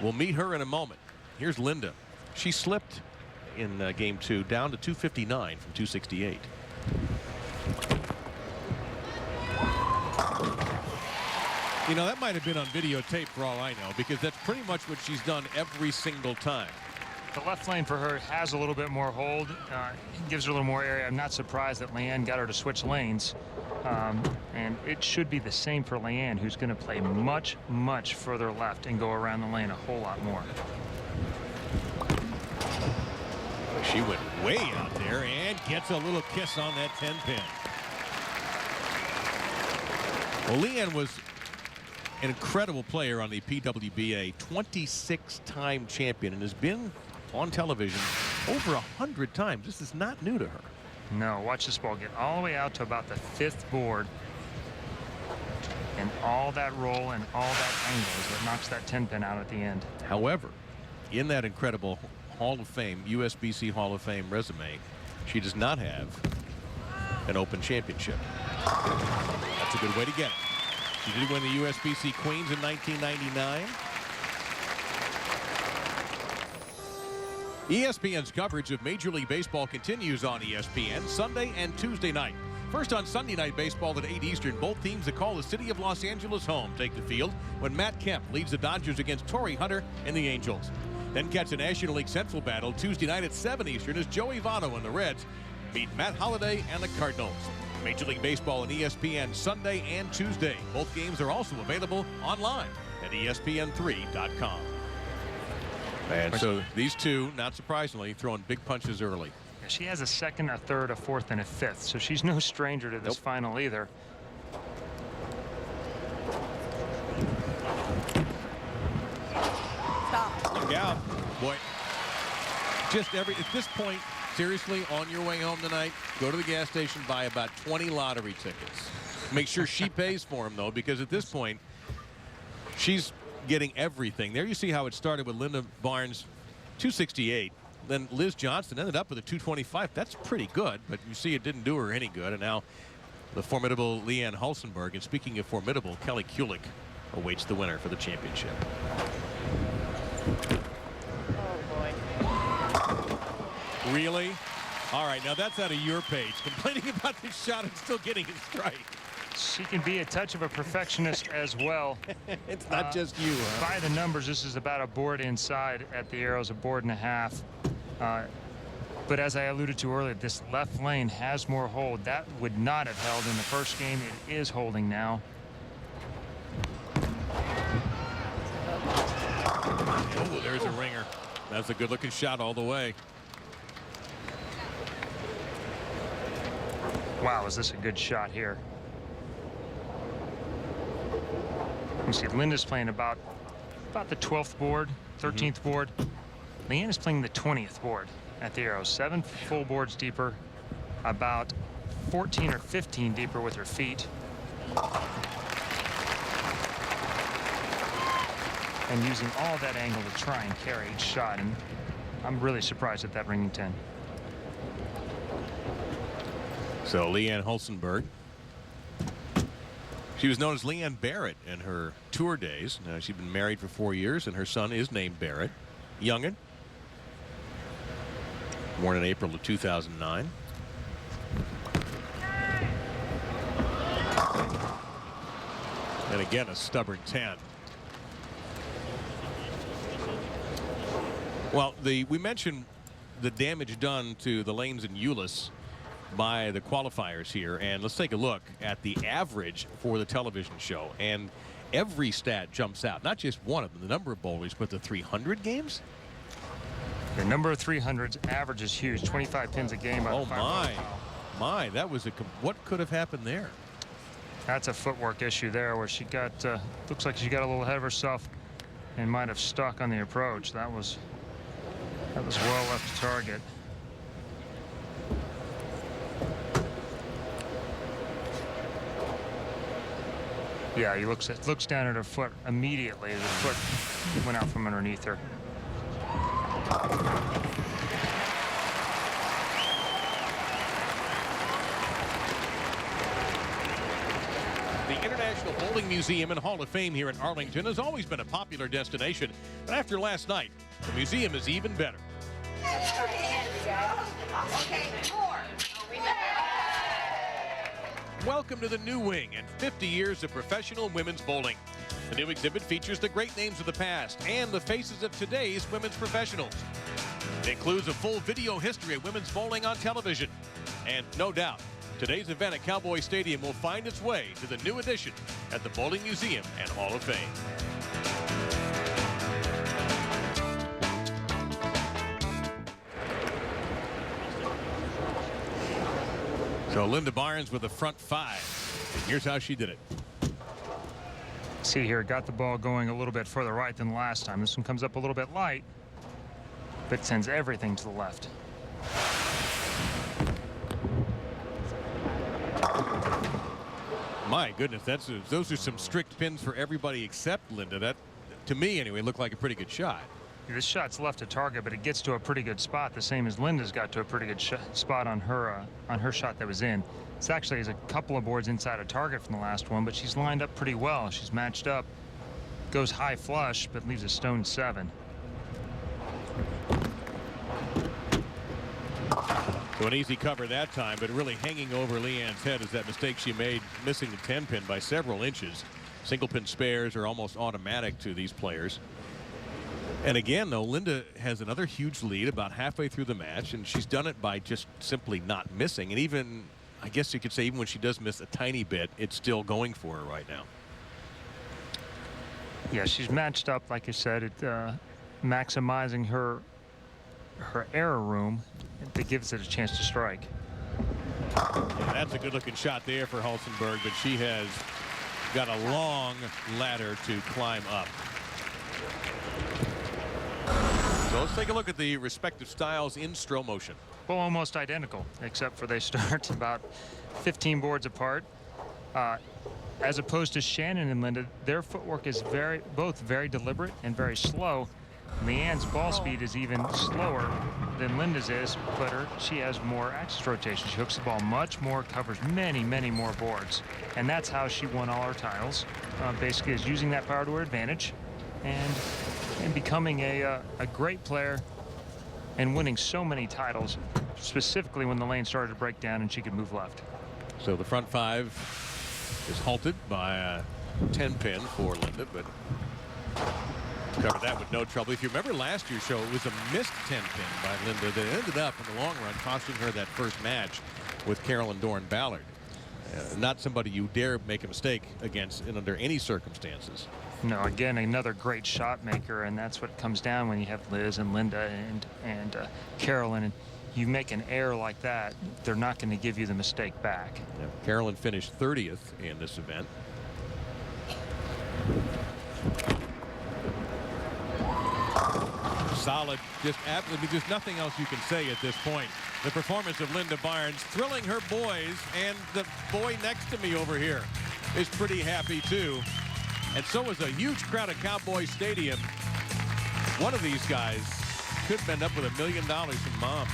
We'll meet her in a moment. Here's Lynda. She slipped in game 2 down to 259 from 268. You know, that might have been on videotape for all I know, because that's pretty much what she's done every single time. The left lane for her has a little bit more hold. It gives her a little more area. I'm not surprised that Leanne got her to switch lanes. And it should be the same for Leanne, who's going to play much, much further left and go around the lane a whole lot more. She went way out there and gets a little kiss on that 10-pin. Well, Leanne was an incredible player on the PWBA, 26-time champion, and has been on television over 100 times. This is not new to her. No, watch this ball get all the way out to about the 5th board. And all that roll and all that angle is what knocks that 10-pin out at the end. However, in that incredible Hall of Fame, USBC Hall of Fame resume, she does not have an Open Championship. That's a good way to get it. She did win the USBC Queens in 1999. ESPN's coverage of Major League Baseball continues on ESPN Sunday and Tuesday night. First on Sunday Night Baseball at 8 Eastern, both teams that call the city of Los Angeles home take the field when Matt Kemp leads the Dodgers against Torrey Hunter and the Angels. Then catch the National League Central battle Tuesday night at 7 Eastern as Joey Votto and the Reds meet Matt Holliday and the Cardinals. Major League Baseball on ESPN Sunday and Tuesday. Both games are also available online at ESPN3.com. And so these two, not surprisingly, throwing big punches early. She has a 2nd, a 3rd, a 4th, and a 5th, so she's no stranger to this final either. Stop. Look out. Boy, just at this point, seriously, on your way home tonight, go to the gas station, buy about 20 lottery tickets. Make sure she pays for them, though, because at this point, she's getting everything. There you see how it started with Lynda Barnes, 268. Then Liz Johnson ended up with a 225. That's pretty good, but you see it didn't do her any good. And now the formidable Leanne Hulsenberg. And speaking of formidable, Kelly Kulick awaits the winner for the championship. Oh, boy. Really? All right, now that's out of your page. Complaining about this shot and still getting it straight. She can be a touch of a perfectionist as well. It's not just you, huh? By the numbers, this is about a board inside at the arrows, a board and a half. But as I alluded to earlier, this left lane has more hold. That would not have held in the first game. It is holding now. Oh, there's a ringer. That's a good-looking shot all the way. Wow, is this a good shot here? You see, Lynda's playing about the 12th board, 13th board. Leanne is playing the 20th board at the arrow. 7 full boards deeper, about 14 or 15 deeper with her feet. And using all that angle to try and carry each shot. And I'm really surprised at that ringing 10. So Leanne Hulsenberg. She was known as Leanne Barrette in her tour days. She'd been married for 4 years, and her son is named Barrett. Youngin. Born in April of 2009. And again, a stubborn 10. Well, we mentioned the damage done to the lanes in Euless by the qualifiers here, and let's take a look at the average for the television show. And every stat jumps out, not just one of them, the number of bowlers, but the 300 games. The number of 300s average is huge. 25 pins a game. Oh my, that was what could have happened there? That's a footwork issue there, where she got looks like she got a little ahead of herself and might have stuck on the approach. That was well left to target. Yeah, he looks down at her foot immediately. The foot went out from underneath her. The National Bowling Museum and Hall of Fame here in Arlington has always been a popular destination, but after last night, the museum is even better. Welcome to the new wing and 50 years of professional women's bowling. The new exhibit features the great names of the past and the faces of today's women's professionals. It includes a full video history of women's bowling on television. And no doubt, today's event at Cowboys Stadium will find its way to the new addition at the Bowling Museum and Hall of Fame. So Lynda Barnes with the front five. And here's how she did it. See here, got the ball going a little bit further right than last time. This one comes up a little bit light, but sends everything to the left. My goodness, those are some strict pins for everybody except Lynda. That, to me anyway, looked like a pretty good shot. This shot's left to target, but it gets to a pretty good spot, the same as Lynda's got to a pretty good spot on her shot that was in. It's actually is a couple of boards inside a target from the last one, but she's lined up pretty well. She's matched up, goes high flush, but leaves a stone 7. So an easy cover that time, but really hanging over Leanne's head is that mistake she made, missing the 10 pin by several inches. Single pin spares are almost automatic to these players. And again, though, Lynda has another huge lead about halfway through the match, and she's done it by just simply not missing. And even, I guess you could say, even when she does miss a tiny bit, it's still going for her right now. Yeah, she's matched up, like I said, at maximizing her error room that gives it a chance to strike. Yeah, that's a good-looking shot there for Hulsenberg, but she has got a long ladder to climb up. So let's take a look at the respective styles in slow motion. Well, almost identical, except for they start about 15 boards apart. As opposed to Shannon and Lynda, their footwork is both very deliberate and very slow. Leanne's ball speed is even slower than Lynda's is, but she has more axis rotation. She hooks the ball much more, covers many, many more boards. And that's how she won all her titles, basically is using that power to her advantage and becoming a great player and winning so many titles, specifically when the lane started to break down and she could move left. So the front five is halted by a 10 pin for Lynda, but covered that with no trouble. If you remember last year's show, it was a missed 10 pin by Lynda that ended up in the long run costing her that first match with Carolyn Dorn-Ballard. Not somebody you dare make a mistake against under any circumstances. No, again, another great shot maker, and that's what comes down when you have Liz and Lynda and Carolyn. And you make an error like that, they're not going to give you the mistake back. Yeah, Carolyn finished 30th in this event. Solid, just absolutely, there's nothing else you can say at this point. The performance of Lynda Barnes thrilling her boys, and the boy next to me over here is pretty happy too. And so is a huge crowd at Cowboys Stadium. One of these guys could end up with $1 million from mom.